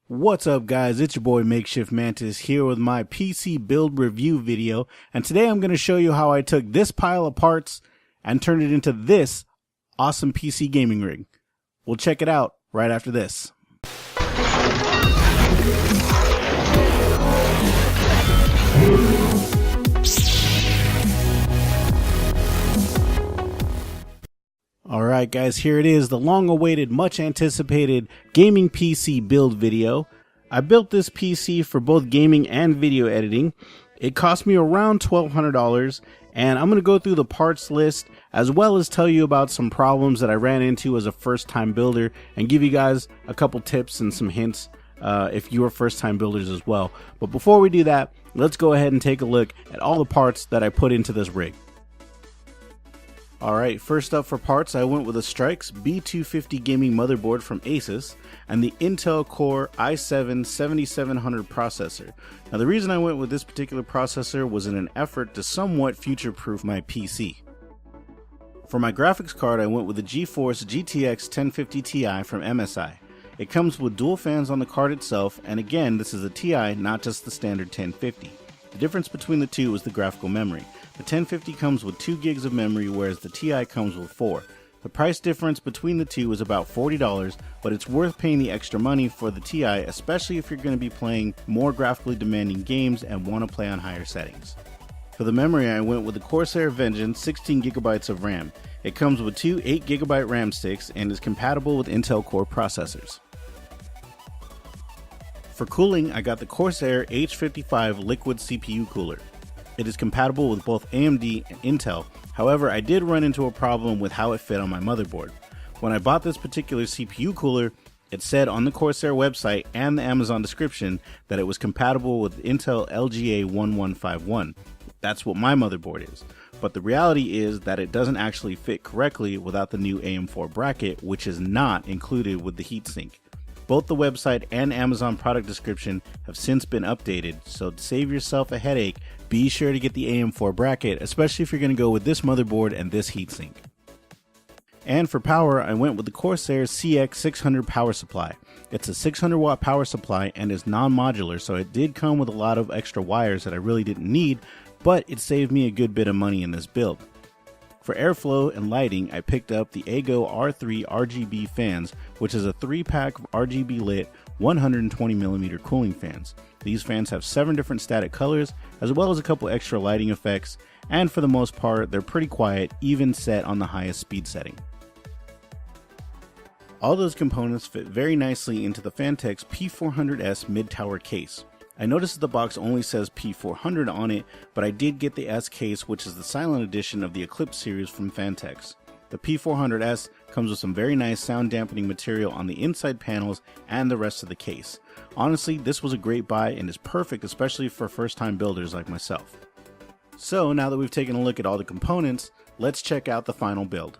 What's up guys, it's your boy Makeshift Mantis here with my PC build review video, and today I'm going to show you how I took this pile of parts and turned it into this awesome PC gaming rig. We'll check it out right after this. Alright guys, here it is, the long awaited, much anticipated gaming PC build video. I built this PC for both gaming and video editing. It cost me around $1,200, and I'm going to go through the parts list as well as tell you about some problems that I ran into as a first time builder and give you guys a couple tips and some hints if you are first time builders as well. But before we do that, let's go ahead and take a look at all the parts that I put into this rig. Alright, first up for parts, I went with a Strix B250 gaming motherboard from Asus and the Intel Core i7-7700 processor. Now the reason I went with this particular processor was in an effort to somewhat future-proof my PC. For my graphics card, I went with the GeForce GTX 1050 Ti from MSI. It comes with dual fans on the card itself, and again, this is a Ti, not just the standard 1050. The difference between the two is the graphical memory. The 1050 comes with 2 gigs of memory, whereas the Ti comes with 4. The price difference between the two is about $40, but it's worth paying the extra money for the Ti, especially if you're going to be playing more graphically demanding games and want to play on higher settings. For the memory, I went with the Corsair Vengeance 16GB of RAM. It comes with two 8GB RAM sticks and is compatible with Intel Core processors. For cooling, I got the Corsair H55 liquid CPU cooler. It is compatible with both AMD and Intel, however I did run into a problem with how it fit on my motherboard. When I bought this particular CPU cooler, it said on the Corsair website and the Amazon description that it was compatible with Intel LGA 1151. That's what my motherboard is, but the reality is that it doesn't actually fit correctly without the new AM4 bracket, which is not included with the heatsink. Both the website and Amazon product description have since been updated, so to save yourself a headache, be sure to get the AM4 bracket, especially if you're going to go with this motherboard and this heatsink. And for power, I went with the Corsair CX600 power supply. It's a 600 watt power supply and is non-modular, so it did come with a lot of extra wires that I really didn't need, but it saved me a good bit of money in this build. For airflow and lighting, I picked up the Aigo R3 RGB fans, which is a 3-pack of RGB lit 120mm cooling fans. These fans have 7 different static colors, as well as a couple extra lighting effects, and for the most part, they're pretty quiet, even set on the highest speed setting. All those components fit very nicely into the Phanteks P400S mid-tower case. I noticed that the box only says P400 on it, but I did get the S case, which is the silent edition of the Eclipse series from Phanteks. The P400S comes with some very nice sound dampening material on the inside panels and the rest of the case. Honestly, this was a great buy and is perfect, especially for first time builders like myself. So now that we've taken a look at all the components, let's check out the final build.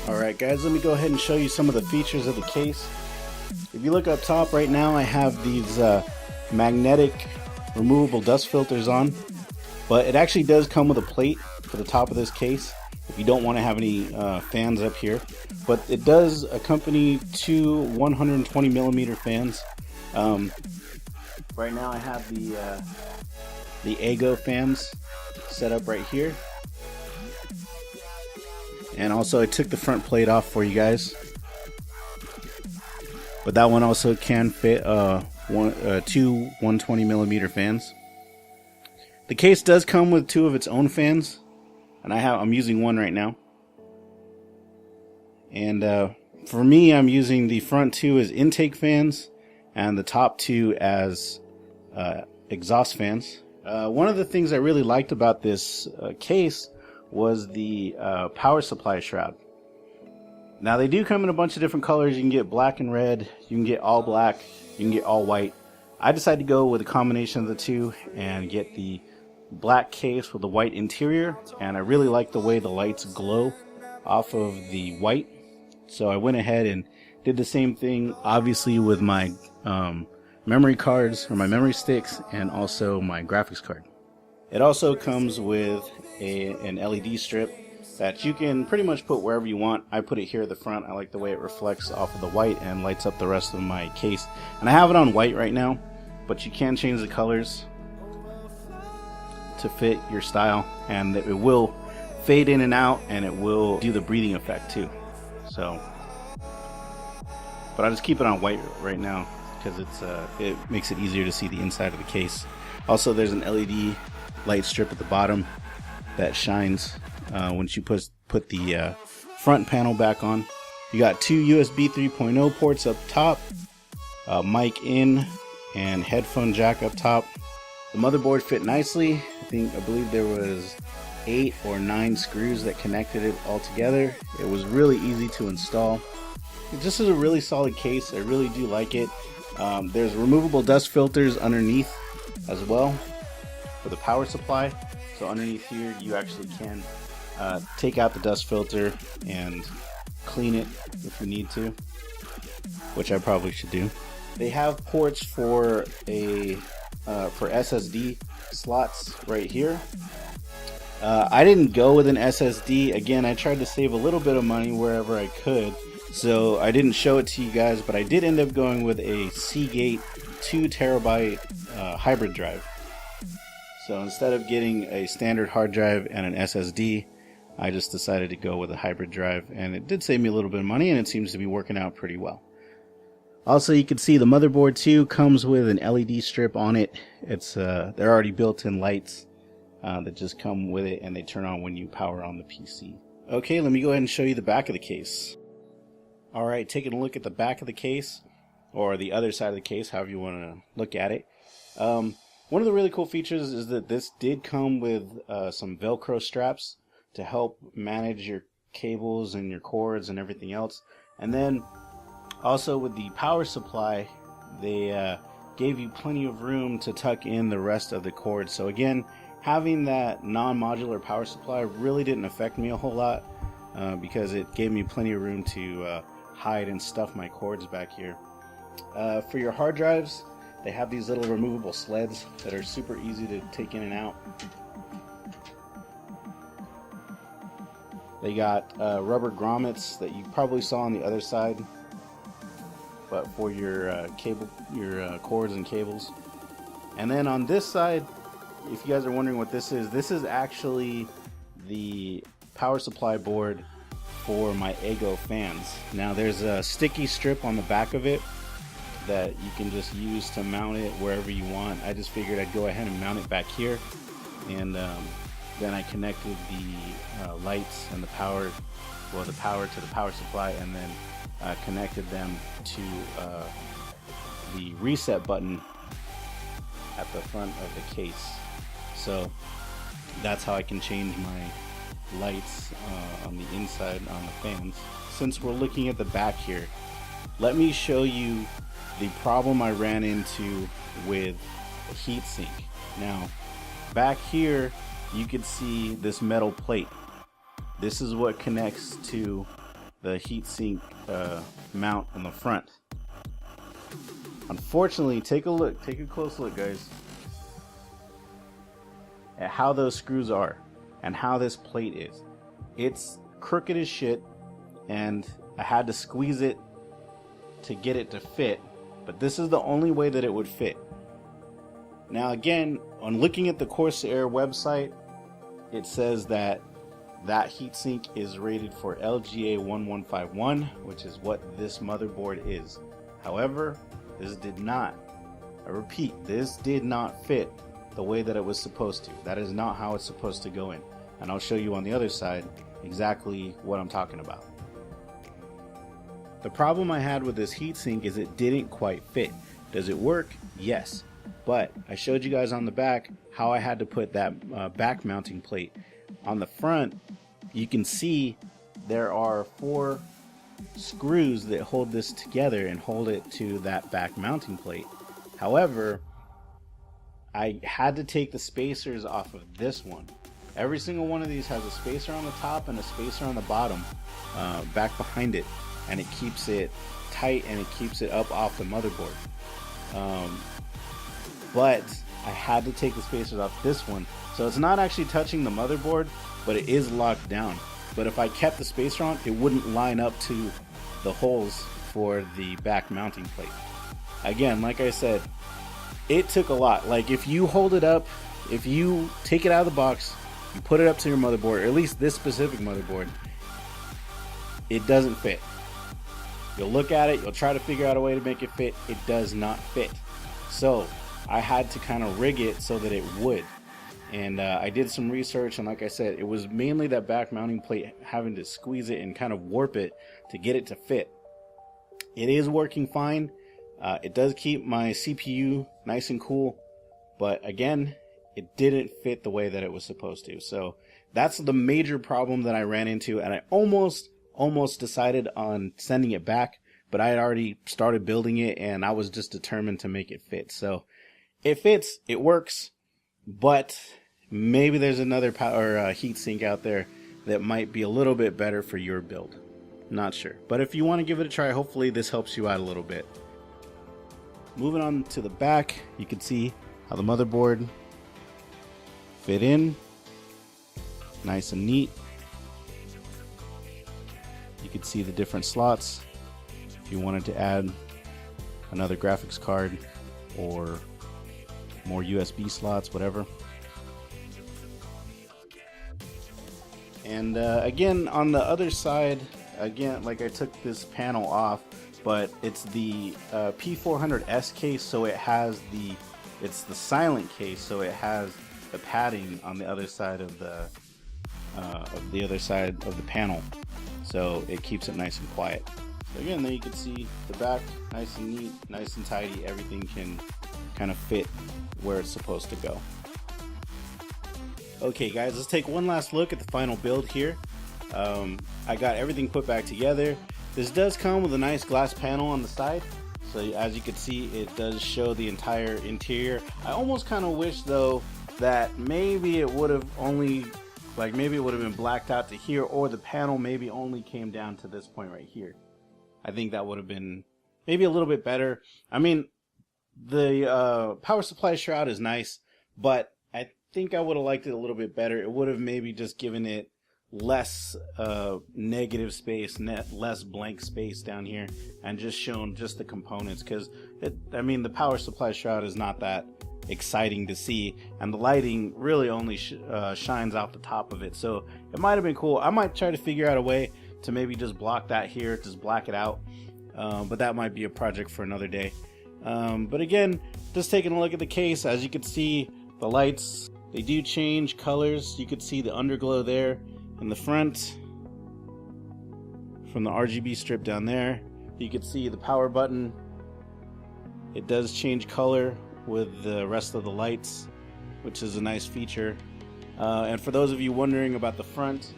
Alright guys, let me go ahead and show you some of the features of the case. If you look up top right now, I have these magnetic removable dust filters on, but it actually does come with a plate for the top of this case if you don't want to have any fans up here. But it does accompany two 120mm fans. Right now I have the Aigo fans set up right here. And also I took the front plate off for you guys, but that one also can fit two 120mm fans. The case does come with 2 of its own fans, and I'm using one right now. And for me, I'm using the front two as intake fans and the top two as exhaust fans. One of the things I really liked about this case was the power supply shroud. Now they do come in a bunch of different colors. You can get black and red, you can get all black, you can get all white. I decided to go with a combination of the two and get the black case with the white interior, and I really like the way the lights glow off of the white. So I went ahead and did the same thing, obviously with my memory cards, or my memory sticks, and also my graphics card. It also comes with an LED strip that you can pretty much put wherever you want. I put it here at the front. I like the way it reflects off of the white and lights up the rest of my case. And I have it on white right now, but you can change the colors to fit your style, and it will fade in and out, and it will do the breathing effect too. So, but I just keep it on white right now because it makes it easier to see the inside of the case. Also, there's an LED light strip at the bottom that shines once you put the front panel back on. You got two USB 3.0 ports up top, mic in, and headphone jack up top. The motherboard fit nicely. I believe there was 8 or 9 screws that connected it all together. It was really easy to install. This is a really solid case. I really do like it. There's removable dust filters underneath as well for the power supply. So underneath here you actually can take out the dust filter and clean it if you need to, which I probably should do. They have ports for for SSD slots right here. I didn't go with an SSD. Again, I tried to save a little bit of money wherever I could, so I didn't show it to you guys, but I did end up going with a Seagate 2 terabyte hybrid drive. So instead of getting a standard hard drive and an SSD, I just decided to go with a hybrid drive, and it did save me a little bit of money, and it seems to be working out pretty well. Also, you can see the motherboard too comes with an LED strip on it. It's they're already built-in lights that just come with it, and they turn on when you power on the PC. Okay, let me go ahead and show you the back of the case. Alright, taking a look at the back of the case, or the other side of the case, however you want to look at it. One of the really cool features is that this did come with some Velcro straps to help manage your cables and your cords and everything else. And then also with the power supply, they gave you plenty of room to tuck in the rest of the cords. So again, having that non-modular power supply really didn't affect me a whole lot because it gave me plenty of room to hide and stuff my cords back here. For your hard drives, they have these little removable sleds that are super easy to take in and out. They got rubber grommets that you probably saw on the other side, but for your cords and cables. And then on this side, if you guys are wondering what this is actually the power supply board for my Aigo fans. Now there's a sticky strip on the back of it that you can just use to mount it wherever you want. I just figured I'd go ahead and mount it back here, and then I connected the lights and the power to the power supply, and then connected them to the reset button at the front of the case. So that's how I can change my lights on the inside on the fans. Since we're looking at the back here, let me show you the problem I ran into with the heatsink. Now, back here you can see this metal plate. This is what connects to the heatsink mount on the front. Unfortunately, take a close look, guys, at how those screws are and how this plate is. It's crooked as shit, and I had to squeeze it to get it to fit, but this is the only way that it would fit. Now again, on looking at the Corsair website, it says that heatsink is rated for LGA 1151, which is what this motherboard is. However, this did not, I repeat, this did not fit the way that it was supposed to. That is not how it's supposed to go in. And I'll show you on the other side exactly what I'm talking about. The problem I had with this heatsink is it didn't quite fit. Does it work? Yes. But I showed you guys on the back how I had to put that back mounting plate. On the front, you can see there are 4 screws that hold this together and hold it to that back mounting plate. However, I had to take the spacers off of this one. Every single one of these has a spacer on the top and a spacer on the bottom, back behind it, and it keeps it tight and it keeps it up off the motherboard. But I had to take the spacers off this one, so it's not actually touching the motherboard, but it is locked down. But if I kept the spacer on, it wouldn't line up to the holes for the back mounting plate. Again, like I said, it took a lot. Like, if you hold it up, if you take it out of the box, you put it up to your motherboard, or at least this specific motherboard, it doesn't fit. You'll look at it, you'll try to figure out a way to make it fit. It does not fit. So I had to kind of rig it so that it would. And I did some research, and like I said, it was mainly that back mounting plate, having to squeeze it and kind of warp it to get it to fit. It is working fine. It does keep my CPU nice and cool, but again, it didn't fit the way that it was supposed to. So that's the major problem that I ran into, and I almost decided on sending it back, but I had already started building it, and I was just determined to make it fit. So it fits, it works, but maybe there's another power heatsink out there that might be a little bit better for your build. Not sure, but if you want to give it a try, hopefully this helps you out a little bit. Moving on to the back, you can see how the motherboard fit in, nice and neat. You can see the different slots if you wanted to add another graphics card or more USB slots, whatever. And again, on the other side, again, like I took this panel off, but it's the P400S case, so it has it's the silent case, so it has the padding on the other side of the panel, so it keeps it nice and quiet. So again, there you can see the back, nice and neat, nice and tidy. Everything can kind of fit where it's supposed to go. Okay guys, let's take one last look at the final build here. I got everything put back together. This does come with a nice glass panel on the side, so as you can see, it does show the entire interior. I almost kind of wish though that maybe it would have only, like, maybe it would have been blacked out to here, or the panel maybe only came down to this point right here. I think that would have been maybe a little bit better. I mean, the power supply shroud is nice, but I think I would have liked it a little bit better. It would have maybe just given it less negative space, less blank space down here, and just shown just the components, because I mean, the power supply shroud is not that exciting to see, and the lighting really only shines out the top of it. So it might have been cool. I might try to figure out a way to maybe just block that here, just black it out, but that might be a project for another day. But again, just taking a look at the case, as you can see, the lights, they do change colors. You could see the underglow there in the front from the RGB strip down there. You can see the power button, it does change color with the rest of the lights, which is a nice feature. And for those of you wondering about the front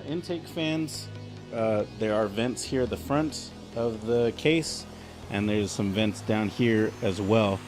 intake fans, there are vents here at the front of the case, and there's some vents down here as well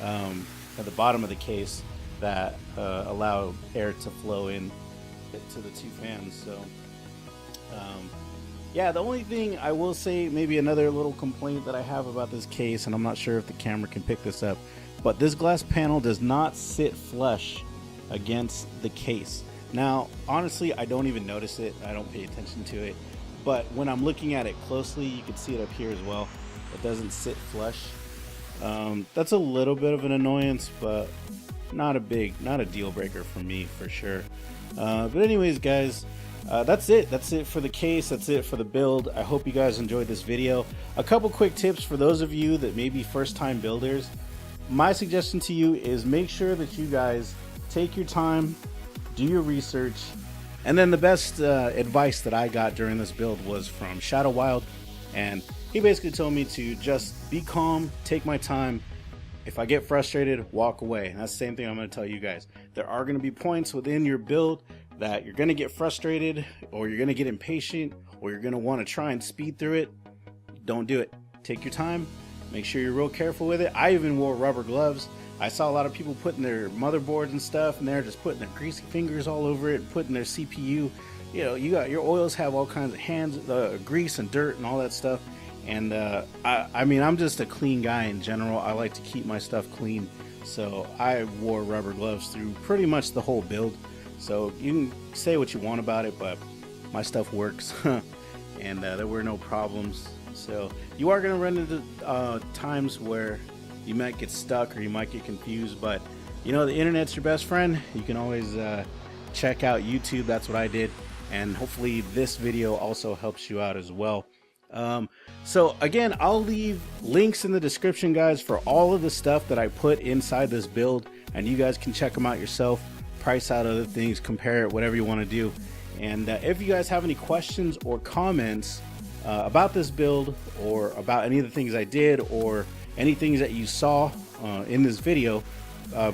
at the bottom of the case that allow air to flow in to the 2 fans. So yeah, the only thing I will say, maybe another little complaint that I have about this case, and I'm not sure if the camera can pick this up, but this glass panel does not sit flush against the case. Now, honestly, I don't even notice it. I don't pay attention to it. But when I'm looking at it closely, you can see it up here as well. It doesn't sit flush. That's a little bit of an annoyance, but not a deal breaker for me, for sure. But anyways, guys, that's it. That's it for the case. That's it for the build. I hope you guys enjoyed this video. A couple quick tips for those of you that may be first-time builders. My suggestion to you is make sure that you guys take your time, do your research, and then the best advice that I got during this build was from Shadow Wild. And he basically told me to just be calm, take my time. If I get frustrated, walk away. And that's the same thing I'm going to tell you guys. There are going to be points within your build that you're going to get frustrated, or you're going to get impatient, or you're going to want to try and speed through it. Don't do it. Take your time. Make sure you're real careful with it. I even wore rubber gloves. I saw a lot of people putting their motherboards and stuff, and they're just putting their greasy fingers all over it, putting their CPU. You know, you got your oils have all kinds of hands, grease and dirt and all that stuff. And I mean, I'm just a clean guy in general. I like to keep my stuff clean, so I wore rubber gloves through pretty much the whole build. So you can say what you want about it, but my stuff works. And there were no problems. So you are going to run into times where you might get stuck or you might get confused, but you know, the internet's your best friend. You can always check out YouTube. That's what I did, and hopefully this video also helps you out as well. So again, I'll leave links in the description, guys, for all of the stuff that I put inside this build, and you guys can check them out yourself, price out other things, compare it, whatever you want to do. And if you guys have any questions or comments about this build, or about any of the things I did, or any things that you saw in this video,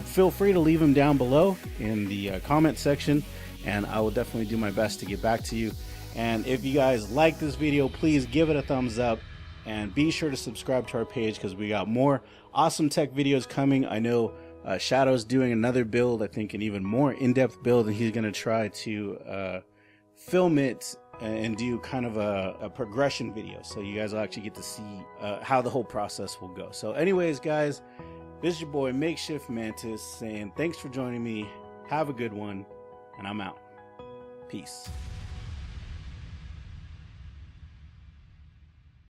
feel free to leave them down below in the comment section, and I will definitely do my best to get back to you. And if you guys like this video, please give it a thumbs up, and be sure to subscribe to our page, because we got more awesome tech videos coming. I know Shadow's doing another build, I think an even more in-depth build, and he's going to try to film it and do kind of a progression video, so you guys will actually get to see how the whole process will go. So anyways, guys, this is your boy Makeshift Mantis saying thanks for joining me. Have a good one, and I'm out. Peace.